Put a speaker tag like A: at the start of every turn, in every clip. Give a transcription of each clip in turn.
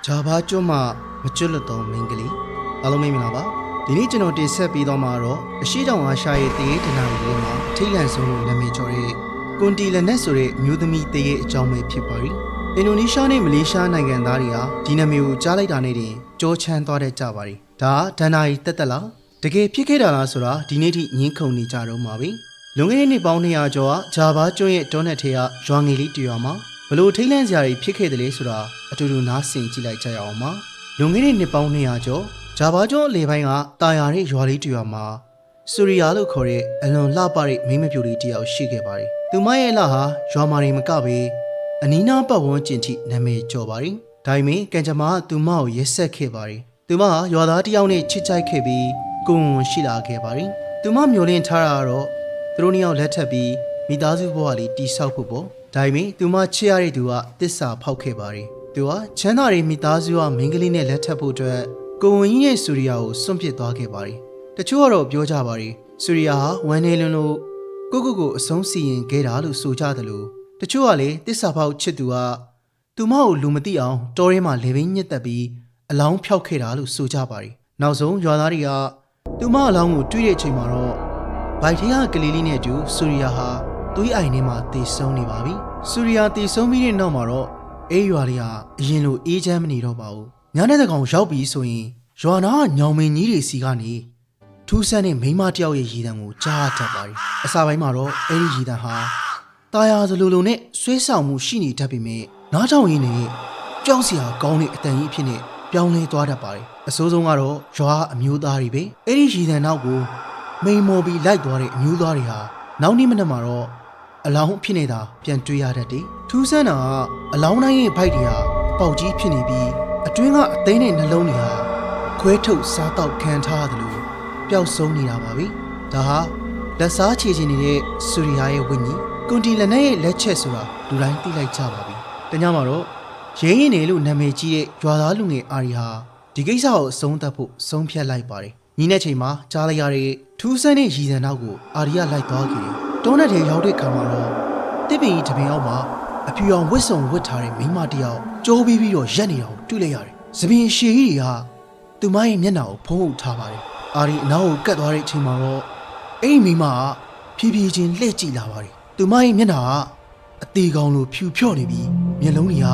A: ဂျာဘာကျွန်းမှာမကျွတ်လွတ်သောမင်္ဂလိအားလုံးမင်္ဂလာပါဒီနေ့ကျွန်တော်တင်ဆက်ပေးတော့မှာတော့အရှိတောင်အာရှရဲ့တရေတနာရီလေးမှာထိတ်လန့်ဆုံးလို့နာမည်ကျော်တဲ့ကွန်တီလနက်ဆိုတဲ့မျိုးသမီးတရေအကြောင်းပဲဖြစ်ပါရီအင်ဒိုနီးရှားနဲ့မလေးရှားနိုင်ငံသားတွေဟာဒီနာမည်ကိုကြားလိုက်တာနဲ့တင်ကြောချမ်းသွားတတ်ကြပါရီဒါဒဏ္ဍာရီတက်တက်လားတကယ်ဖြစ်ခဲ့တာလားဆိုတာဒီနေ့ထိငင်းခုန်နေကြတော့မှာပဲလွန်ခဲ့တဲ့နှစ်ပေါင်း200ကျော်ကဂျာဘာကျွန်းရဲ့တောနက်ထဲကရွာငယ်လေးတရွာမှာဘလို့ထိတ်လန့်စရာတွေဖြစ်ခဲ့တယ်လေဆိုတာအတူတူနားဆင်ကြည့်လိုက်ကြရအောင်ပါလွန်ခဲ့တဲ့နှစ်ပေါင်း200ကျော်ဂျာဘာကျွန်းအလေပိုင်းကတာယာတဲ့ရွာလေးတရွာမှာဆူရီယာလို့ခေါ်တဲ့အလွန်လှပတဲ့မိန်းမပြူလေးတယောက်ရှိခဲ့ပါတယ်သူမရဲ့လှဟာရွာမာတွေမကပဲအနီးနားပတ်ဝန်းကျင်ထိနာမည်ကျော်ပါတယ်ဒါပေမဲ့ကံကြမ္မာကသူမကိုရက်ဆက်ခဲ့ပါတယ်သူမဟာရွာသားတယောက်နဲ့ချစ်ကြိုက်ခဲ့ပြီးကိုယ်ဝန်ရှိလာခဲ့ပါတယ်သူမမျှော်လင့်ထားတာကတော့သူတို့နှစ်ယောက်လက်ထပ်ပြီးမိသားစုဘဝလေးတည်ဆောက်ဖို့ပေါ့ဒါပေမဲ့သူမချစ်ရတဲ့သူကတစ္ဆာဖောက်ခဲ့ပါတယ်သူကချမ်းသာတဲ့မိသားစုကမင်္ဂလိနဲ့လက်ထပ်ဖို့အတွက်ကိုဝန်ကြီးရဲ့ဆူရီယာကိုစွန့်ပစ်သွားခဲ့ပါတယ်တချို့ကတော့ပြောကြပါတယ်ဆူရီယာဟာဝမ်းနေလွန်းလို့ကိုအဆုံးစီရင်ခဲ့တာလို့ဆိုကြတယ်လို့တချို့ကလည်းတစ္ဆာဖောက်ချစ်သူကသူမကိုလူမသိအောင်တောထဲမှာလေဘင်းညစ်တက်ပြီးအလောင်းဖျောက်ခဲ့တာလို့ဆိုကြပါတယ်နောက်ဆုံးရွာသားတွေကသူမအလောင်းကိုတွေ့တဲ့အချိန်မှာတော့ဗိုက်ထဲကကလေးလေးနဲ့အတူဆူရီယာဟာသွေးအိုင်ထဲမှာတည်ဆုံးနေပါပြီဆူရီယာတည်ဆုံးပြီးတဲ့နောက်မှာတော့အေးရွာလေးဟာအရင်လိုအေးချမ်းမနေတော့ပါဘူးညနေတကောင်ရောက်ပြီးဆိုရင်ရွာနာကညောင်မင်းကြီးတွေစီကနေထူးဆန်းတဲ့မိန်းမတယောက်ရဲ့ရည်တံကိုကြားတတ်ပါတယ်အစာပိုင်းမှာတော့အဲ့ဒီရည်တံဟာတာယာစလိုလိုနဲ့ဆွဲဆောင်မှုရှိနေတတ်ပေမဲ့နားထောင်ရင်းနဲ့ကြောက်စရာကောင်းတဲ့အတန်ကြီးဖြစ်နေပြောင်းလဲသွားတတ်ပါတယ်အဆိုးဆုံးကတော့ရွာအမျိုးသားတွေပဲအဲ့ဒီရည်တံနောက်ကိုမိန်မော်ပြီးလိုက်သွားတဲ့အမျိုးသားတွေဟာနောက်နေ့မနက်မှာတော့အလောင်းဖြစ်နေတာပြန်တွေ့ရတတ်တယ်ထူးဆန်းတာကအလောင်းတိုင်းရဲ့ဗိုက်တွေဟာပေါက်ကြီးဖြစ်နေပြီးအတွင်းကအသိနဲ့နှလုံးတွေဟာခွဲထုတ်စားတောက်ခံထားရတယ်လို့ပျောက်ဆုံးနေတာပါပဲဒါဟာလက်စားချေချင်နေတဲ့ဆူရီယာရဲ့ဝိညာဉ်ကွန်တီလနက်ရဲ့လက်ချက်ဆိုတာလူတိုင်းသိလိုက်ကြပါပြီတညမှာတော့ရင်းရင်နေလို့နာမည်ကြီးတဲ့ရွာသားလူငယ်အာရီဟာဒီကိစ္စကိုအဆုံးသတ်ဖို့ဆုံးဖြတ်လိုက်ပါတယ်ညီနဲ့ချိန်မှာကြားလိုက်ရတဲ့ထူးဆန်းတဲ့ရည်စံနောက်ကိုအာရီကလိုက်သွားခဲ့တယ်တောနက်ထဲရောက်တဲ့ခါမှာတော့တစ်ပင်ကြီးတပင်အောက်မှာအဖြူအောင်ဝတ်စုံဝတ်ထားတဲ့မိန်းမတစ်ယောက်ကြိုးပြီးတော့ရက်နေတာကိုတွေ့လိုက်ရတယ်။သပင်ရှည်ကြီးတွေကသူမရဲ့မျက်နှာကိုဖုံးအုပ်ထားပါတယ်။အာရီအနောက်ကိုကတ်သွားတဲ့အချိန်မှာတော့အဲ့ဒီမိန်းမကဖြည်းဖြည်းချင်းလှည့်ကြည့်လာပါတယ်။သူမရဲ့မျက်နှာကအသေးကောင်လိုဖြူဖြော့နေပြီးမျက်လုံးတွေက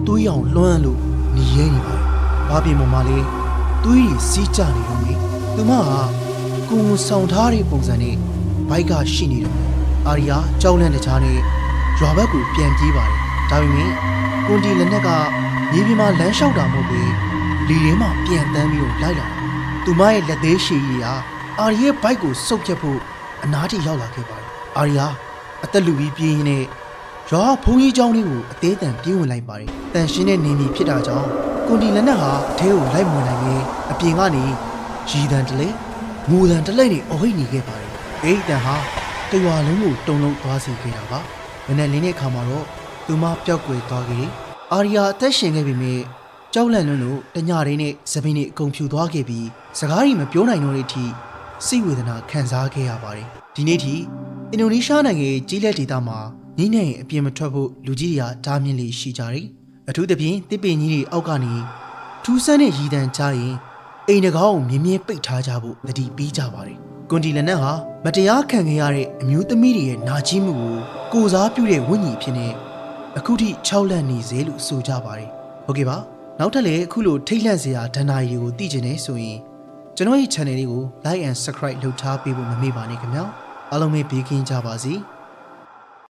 A: သွေးအောင်လွှမ်းလို့หนีရဲနေပါတယ်။ဘာပြင်ပေါ်မှာလဲသွေးတွေစီးကျနေလို့လေ။သူမကကိုယ်ဆောင်ထားတဲ့ပုံစံနဲ့ဘိုက်ကရှိနေတယ်။အာရီယာကြောက်လန့်တဲ့ကြားနဲ့ရွာဘက်ကိုပြန်ပြေးပါတယ်။ဒါပေမဲ့ကွန်တီလက်နက်ကမြေပြင်မှာလမ်းလျှောက်တာမဟုတ်ဘူး။လီထဲမှာပြန်တန်းပြီးတော့လိုက်လာတယ်။သူမရဲ့လက်သေးရှည်ကြီးကအာရီရဲ့ဘိုက်ကိုစုပ်ဖြတ်ဖို့အနားထိရောက်လာခဲ့ပါတယ်။အာရီယာအသက်လူပြီးပြေးရင်းနဲ့ရွာဘုံကြီးကျောင်းလေးကိုအသေးတန်ပြေးဝင်လိုက်ပါတယ်။တန်ရှင်းတဲ့နေမီဖြစ်တာကြောင့်ကွန်တီလက်နက်ဟာအထဲကိုလိုက်မဝင်နိုင်ရင်အပြင်ကနေရီတန်တလဲငိုတန်တလဲနဲ့အဟိတ်နေခဲ့ပါတယ်။အဲ့ဒီတန်ဟာတရွာလုံးကိုတုံလုံးသွားစေခဲ့တာပါ။မနေ့လင်းတဲ့အခါမှာတော့သူမပျောက်ကွယ်သွားခဲ့တယ်။အာရီယာအသက်ရှင်ခဲ့ပေမဲ့ကြောက်လန့်လွန်းလို့တညရင်းနဲ့သပင်းနဲ့အကုန်ဖြူသွားခဲ့ပြီးစကားကြီးမပြောနိုင်တော့တဲ့အထိစိတ်ဝေဒနာခံစားခဲ့ရပါတယ်။ဒီနေ့ထိအင်ဒိုနီးရှားနိုင်ငံရဲ့ကြီးလက်ဒေသမှာညနေအပြင်မထွက်ဖို့လူကြီးတွေကတားမြစ်လေးရှိကြတယ်။အထူးသဖြင့်တစ်ပင်ကြီးတွေအောက်ကနေထူးဆန်းတဲ့ရည်တံကြားရင်အိမ်တကားကိုမြင်းမြဲပိတ်ထားကြဖို့တတိပေးကြပါတယ်။ကွန်တီလနက်ဟာမတရားခံခဲ့ရတဲ့အမျိုးသမီးတွေရဲ့နာကျင်မှုကိုစားပြုတဲ့ဝိညာဉ်ဖြစ်နေအခုထိ6လန့်နေစေလို့ဆိုကြပါတယ်။ဟုတ်ကဲ့ပါ။နောက်ထပ်လည်းအခုလိုထိတ်လန့်စရာဒဏ္ဍာရီတွေကိုသိချင်နေဆိုရင်ကျွန်တော်ရဲ့ channel လေးကို like and subscribe လုပ်ထားပေးဖို့မမေ့ပါနဲ့ခင်ဗျာ။အားလုံးပဲဘေးကင်းကြပါစေ။